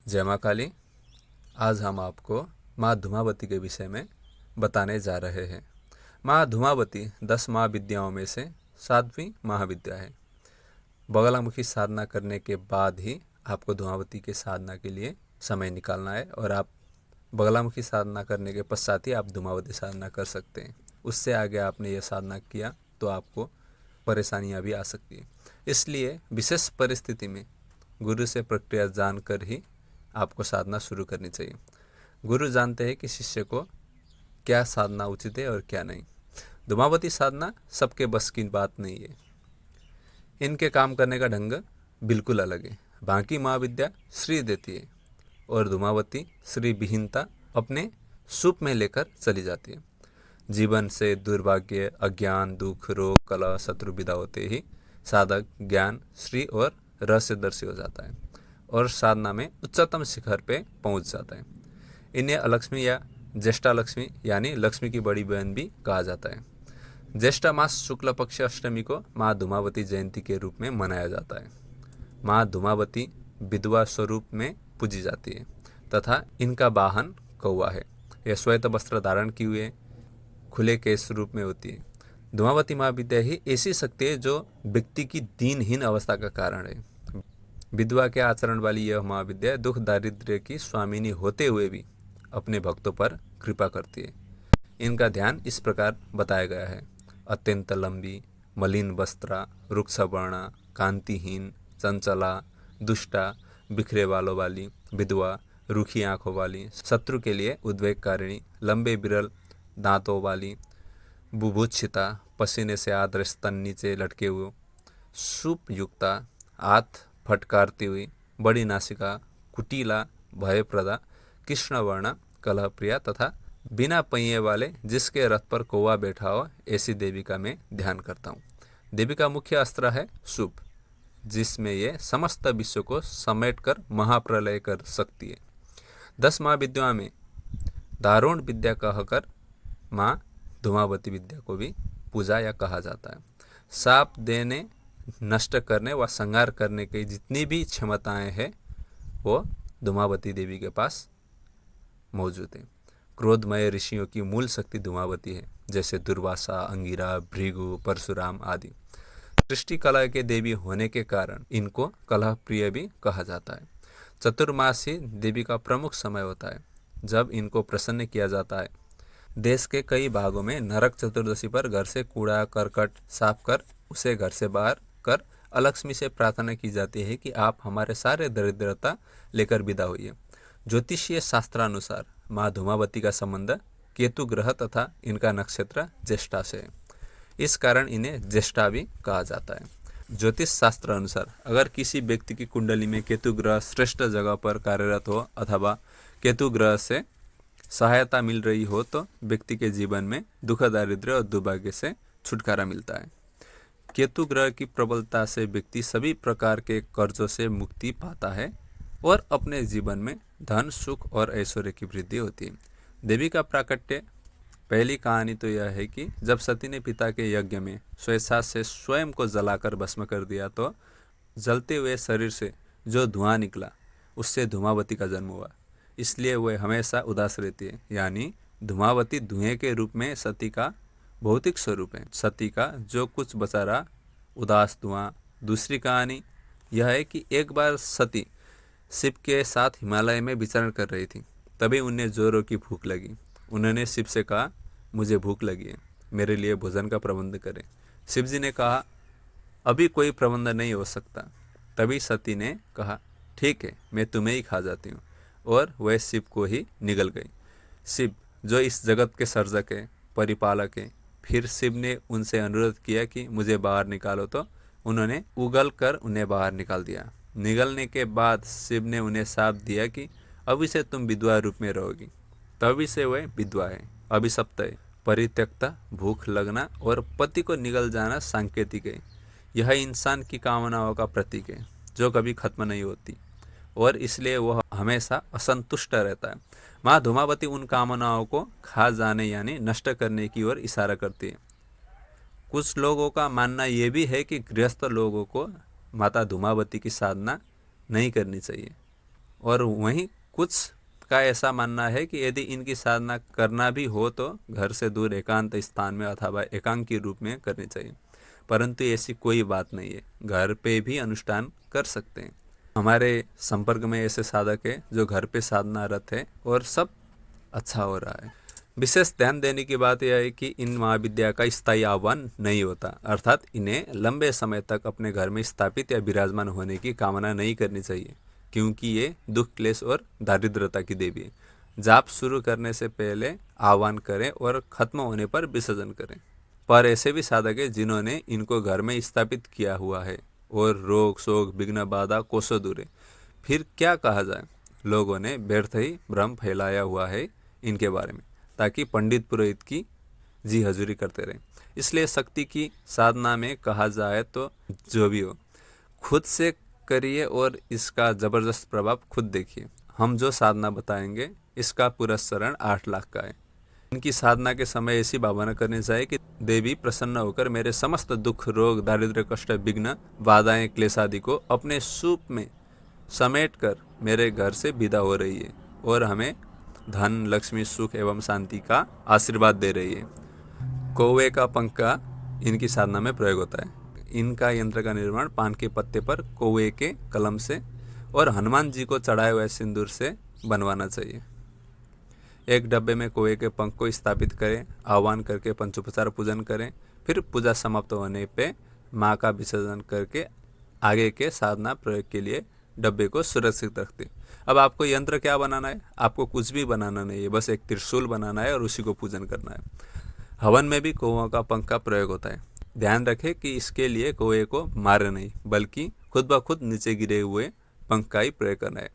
जय माँ काली। आज हम आपको माँ धूमावती के विषय में बताने जा रहे हैं। माँ धूमावती 10 महाविद्याओं में से 7वीं महाविद्या है। बगलामुखी साधना करने के बाद ही आपको धूमावती के साधना के लिए समय निकालना है और आप बगलामुखी साधना करने के पश्चात ही आप धूमावती साधना कर सकते हैं। उससे आगे आपने यह साधना किया तो आपको परेशानियां भी आ सकती है। इसलिए विशेष परिस्थिति में गुरु से प्रक्रिया जानकर ही आपको साधना शुरू करनी चाहिए। गुरु जानते हैं कि शिष्य को क्या साधना उचित है और क्या नहीं। धूमावती साधना सबके बस की बात नहीं है। इनके काम करने का ढंग बिल्कुल अलग है। बाकी महाविद्या श्री देती है और धूमावती श्री विहीनता अपने सूप में लेकर चली जाती है। जीवन से दुर्भाग्य, अज्ञान, दुख, रोग, कलह, शत्रु विदा होते ही साधक ज्ञान, श्री और रहस्यदर्शी हो जाता है और साधना में उच्चतम शिखर पे पहुंच जाता है। इन्हें अलक्ष्मी या ज्येष्ठा लक्ष्मी यानी लक्ष्मी की बड़ी बहन भी कहा जाता है। ज्येष्ठा मास शुक्ल पक्ष अष्टमी को माँ धूमावती जयंती के रूप में मनाया जाता है। माँ धूमावती विधवा स्वरूप में पूजी जाती है तथा इनका वाहन कौवा है। यह श्वेत वस्त्र धारण किए हुए खुले केश रूप में होती है। धूमावती महाविद्या ही ऐसी शक्ति है जो व्यक्ति की दीनहीन अवस्था का कारण है। विधवा के आचरण वाली यह महाविद्या दुख दारिद्र्य की स्वामिनी होते हुए भी अपने भक्तों पर कृपा करती है। इनका ध्यान इस प्रकार बताया गया है। अत्यंत लंबी, मलिन वस्त्रा, रुक्ष वर्णा, कांतिहीन, चंचला, दुष्टा, बिखरे बालों वाली, विधवा, रूखी आंखों वाली, शत्रु के लिए उद्वेगकारिणी, लंबे विरल दांतों वाली, बुभुक्षिता, पसीने से आद्र स्तन नीचे लटके हुए, सूप युक्ता, हाथ फटकारती हुई, बड़ी नासिका, कुटीला, भयप्रदा, कृष्णवर्ण, कलहप्रिया तथा बिना पहिए वाले जिसके रथ पर कौवा बैठा हो ऐसी देवी का मैं ध्यान करता हूँ। देवी का मुख्य अस्त्र है सूप, जिसमें ये समस्त विश्व को समेटकर महाप्रलय कर सकती है। 10 महाविद्याओं में दारुण विद्या कहकर माँ धूमावती विद्या को भी पूजा या कहा जाता है। साप देने, नष्ट करने व संहार करने की जितनी भी क्षमताएं हैं वो धूमावती देवी के पास मौजूद है। क्रोधमय ऋषियों की मूल शक्ति धूमावती है, जैसे दुर्वासा, अंगिरा, भृगु, परशुराम आदि। सृष्टि कला के देवी होने के कारण इनको कलह प्रिय भी कहा जाता है। चतुर्मासी देवी का प्रमुख समय होता है जब इनको प्रसन्न किया जाता है। देश के कई भागों में नरक चतुर्दशी पर घर से कूड़ा करकट साफ कर उसे घर से बाहर कर अलक्ष्मी से प्रार्थना की जाती है कि आप हमारे सारे दरिद्रता लेकर विदा होइए। ज्योतिषीय शास्त्रानुसार माँ धूमावती का संबंध केतु ग्रह तथा इनका नक्षत्र ज्येष्ठा से है। इस कारण इन्हें ज्येष्ठा भी कहा जाता है। ज्योतिष शास्त्र अनुसार अगर किसी व्यक्ति की कुंडली में केतु ग्रह श्रेष्ठ जगह पर कार्यरत हो अथवा केतु ग्रह से सहायता मिल रही हो तो व्यक्ति के जीवन में दुख, दारिद्र्य और दुर्भाग्य से छुटकारा मिलता है। केतु ग्रह की प्रबलता से व्यक्ति सभी प्रकार के कर्जों से मुक्ति पाता है और अपने जीवन में धन, सुख और ऐश्वर्य की वृद्धि होती है। देवी का प्राकट्य, पहली कहानी तो यह है कि जब सती ने पिता के यज्ञ में स्वेच्छा से स्वयं को जलाकर भस्म कर दिया तो जलते हुए शरीर से जो धुआं निकला उससे धूमावती का जन्म हुआ। इसलिए वह हमेशा उदास रहती है, यानी धूमावती धुएं के रूप में सती का भौतिक स्वरूप है। सती का जो कुछ बचा रहा उदास धुआं। दूसरी कहानी यह है कि एक बार सती शिव के साथ हिमालय में विचरण कर रही थी, तभी उन्हें जोरों की भूख लगी। उन्होंने शिव से कहा, मुझे भूख लगी है, मेरे लिए भोजन का प्रबंध करें। शिव जी ने कहा, अभी कोई प्रबंध नहीं हो सकता। तभी सती ने कहा, ठीक है, मैं तुम्हें ही खा जाती हूँ, और वह शिव को ही निगल गई। शिव जो इस जगत के सर्जक है, परिपालक है। फिर शिव ने उनसे अनुरोध किया कि मुझे बाहर निकालो, तो उन्होंने उगल कर उन्हें बाहर निकाल दिया। निगलने के बाद शिव ने उन्हें शाप दिया कि अभी से तुम विधवा रूप में रहोगी। तभी से वह विधवा है, अभिशप्त है। परित्यक्ता, भूख लगना और पति को निगल जाना सांकेतिक है। यह इंसान की कामनाओं का प्रतीक है जो कभी खत्म नहीं होती और इसलिए वह हमेशा असंतुष्ट रहता है। माँ धूमावती उन कामनाओं को खा जाने यानी नष्ट करने की ओर इशारा करती है। कुछ लोगों का मानना यह भी है कि गृहस्थ लोगों को माता धूमावती की साधना नहीं करनी चाहिए। और वहीं कुछ का ऐसा मानना है कि यदि इनकी साधना करना भी हो तो घर से दूर एकांत स्थान में अथवा एकांकी रूप में करनी चाहिए, परंतु ऐसी कोई बात नहीं है, घर पे भी अनुष्ठान कर सकते हैं। हमारे संपर्क में ऐसे साधक हैं जो घर पे साधनारत है और सब अच्छा हो रहा है। विशेष ध्यान देने की बात यह है कि इन महाविद्या का स्थायी आह्वान नहीं होता, अर्थात इन्हें लंबे समय तक अपने घर में स्थापित या विराजमान होने की कामना नहीं करनी चाहिए, क्योंकि ये दुख क्लेश और दारिद्रता की देवी है। जाप शुरू करने से पहले आह्वान करें और खत्म होने पर विसर्जन करें। पर ऐसे भी साधक हैं जिन्होंने इनको घर में स्थापित किया हुआ है और रोग शोक विघ्न बाधा कोसों दूर है। फिर क्या कहा जाए, लोगों ने व्यर्थ ही भ्रम फैलाया हुआ है इनके बारे में, ताकि पंडित पुरोहित की जी हजूरी करते रहें। इसलिए शक्ति की साधना में कहा जाए तो जो भी हो खुद से करिए और इसका ज़बरदस्त प्रभाव खुद देखिए। हम जो साधना बताएंगे इसका पुरस्करण 8 लाख का है। इनकी साधना के समय ऐसी भावना करनी चाहिए कि देवी प्रसन्न होकर मेरे समस्त दुख रोग दारिद्र्य कष्ट विघ्न बाधाएं क्लेश आदि को अपने सूप में समेट कर मेरे घर से विदा हो रही है और हमें धन लक्ष्मी सुख एवं शांति का आशीर्वाद दे रही है। कौवे का पंखा इनकी साधना में प्रयोग होता है। इनका यंत्र का निर्माण पान के पत्ते पर कौवे के कलम से और हनुमान जी को चढ़ाए हुए सिंदूर से बनवाना चाहिए। एक डब्बे में कौवे के पंख को स्थापित करें, आह्वान करके पंचोपचार पूजन करें, फिर पूजा समाप्त होने पे माँ का विसर्जन करके आगे के साधना प्रयोग के लिए डब्बे को सुरक्षित रखते। अब आपको यंत्र क्या बनाना है? आपको कुछ भी बनाना नहीं है, बस एक त्रिशूल बनाना है और उसी को पूजन करना है। हवन में भी कौवा का पंख का प्रयोग होता है। ध्यान रखें कि इसके लिए कौवे को मारे नहीं, बल्कि खुद ब खुद नीचे गिरे हुए पंख का ही प्रयोग करना है।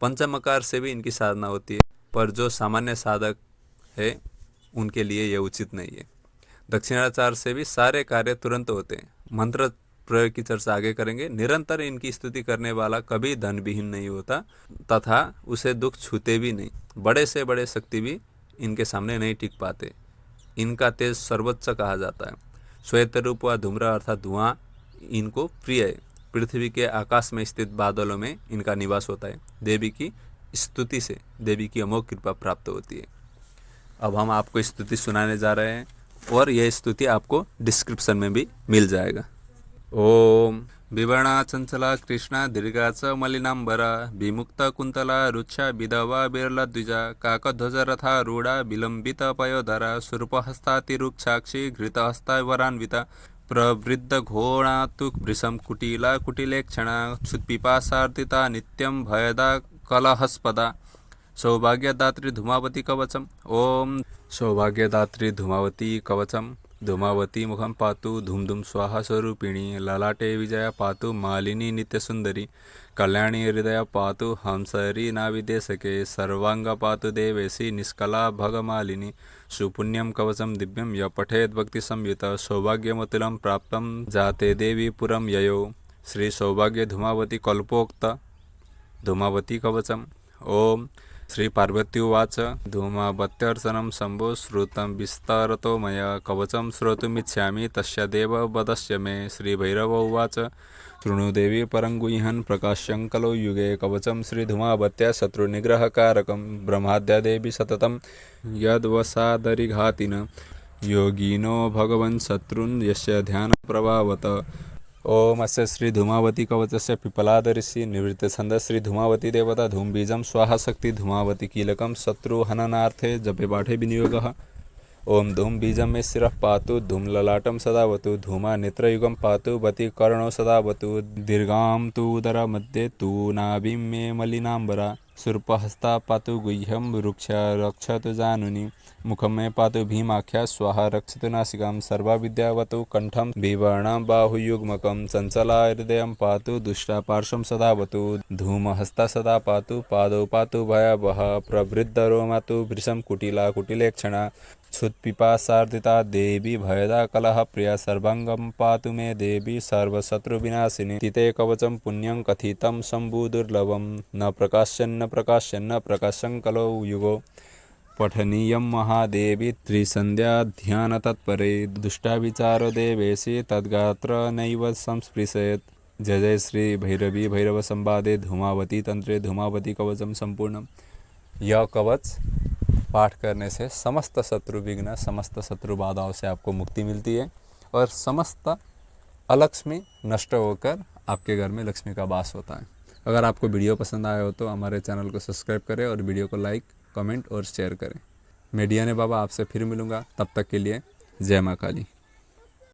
पंचमकार से भी इनकी साधना होती है, पर जो सामान्य साधक है उनके लिए यह उचित नहीं है। दक्षिणाचार से भी सारे कार्य तुरंत होते हैं। मंत्र प्रयोग की चर्चा आगे करेंगे। निरंतर इनकी स्तुति करने वाला कभी धन विहीन नहीं होता तथा उसे दुख छूते भी नहीं। बड़े से बड़े शक्ति भी इनके सामने नहीं टिक पाते। इनका तेज सर्वोच्च कहा जाता है। श्वेत रूप व धूम्र अर्थात धुआं इनको प्रिय है। पृथ्वी के आकाश में स्थित बादलों में इनका निवास होता है। देवी की स्तुति से देवी की अमोघ कृपा प्राप्त होती है। अब हम आपको स्तुति सुनाने जा रहे हैं और यह स्तुति आपको डिस्क्रिप्शन में भी मिल जाएगा। ओम विवर्णा चंचला कृष्णा दीर्घा च मलिनांबरा विमुक्त कुंतला रुच्छा विधवा बिरला द्विजा काकध्वज रथा रूढ़ा विलंबित पयोधरा स्वरूपहस्तातिरुक्षाक्षी घृतहस्ता वरान्विता प्रवृद्ध घोणातुक वृषम कुटिला कुटिलेक्षणा क्षुत्पिपासार्दिता नित्यं भयदा कलहस्पदा सौभाग्यदात्री धूमावती कवचम। ओम सौभाग्यदात्री धूमावती कवचम। धूमावती मुखम पातु धूम धूम स्वाहा स्वरूपिणी ललाटे विजया पातु मालिनी नित्य सुंदरी कल्याणी हृदय पातु हंसरी नाविदेशके सर्वांग पातु देवेशी निष्कला भगमालिनी सुपुण्यम कवचम दिव्यम य पठेद भक्ति संयुत सौभाग्यमतुलम प्राप्तम जाते देवी पुरम ययो। श्री सौभाग्य धूमावती कल्पोक्त धूमावती कवचम। ओम श्री पार्वती उवाच धूमावत्यर्चनं शम्भो श्रुतं विस्तरतो मया कवचं श्रोतुमिच्छामि तस्य देव वदस्य मे। श्रीभैरव उवाच शृणु देवी परङ्गुह्यं प्रकाश्यं कलौ युगे कवचं श्रीधूमावत्या शत्रुनिग्रहकारकं ब्रह्माद्यादेवी सततं यद्वसादरिघातिन योगिनो भगवन् शत्रुन् यस्य ध्यानप्रभावत। ओम अस्य श्री धूमावती कवचस्य पिपलाद ऋषि निवृत्त छंद श्री धूमावती देवता धूम बीजम स्वाहा शक्ति धूमावती कीलकम शत्रु हननार्थे जपे पाठे विनियोगः। ओम धूम बीजम में शिरः पातु धूम ललाटम सदावतु धूमा नेत्रयुगम पातु वती कर्णो सदावतु दीर्घाम तु उदरा मध्ये तु नाभिं मे मलिनांबरा सुर्पहस्ता पातु गुह्यम वृक्ष रक्षतु जानुनी मुखम में पातु भीमाख्या स्वाहा रक्षतु नासिकां सर्वा विद्यावतु कंठम विवर्णं बाहुयुग्मकं चंचला हृदयं पातु दुष्टा पार्श्वं सदावतु धूमहस्ता सदा पातु पादौ पातु भयावह प्रवृद्धरो मातु भृशं कुटिला कुटिलेक्षणा क्षुत्पिपासार्दिता देवी भयदा कलह प्रिया सर्वांगम पातु मे देवी सर्वशत्रुविनाशिनी। तिते कवचं पुण्यं कथितं शम्भुदुर्लभं न प्रकाश्यन्न प्रकाश्यं कलौ युगो पठनीयं महादेवी त्रिसंध्या ध्यान तत्परे दुष्टा विचारो देवेशी तद्गात्र नैव संस्पृशेत् जय जय श्री भैरवी भैरव संवादे धूमावती तंत्रे धूमावती कवचम संपूर्णम। यह कवच पाठ करने से समस्त शत्रु विघ्न, समस्त शत्रु बाधाओं से आपको मुक्ति मिलती है और समस्त अलक्ष्मी नष्ट होकर आपके घर में लक्ष्मी का वास होता है। अगर आपको वीडियो पसंद आया हो तो हमारे चैनल को सब्सक्राइब करें और वीडियो को लाइक, कमेंट और शेयर करें। मैं डीएनए बाबा आपसे फिर मिलूँगा, तब तक के लिए जय माँ काली।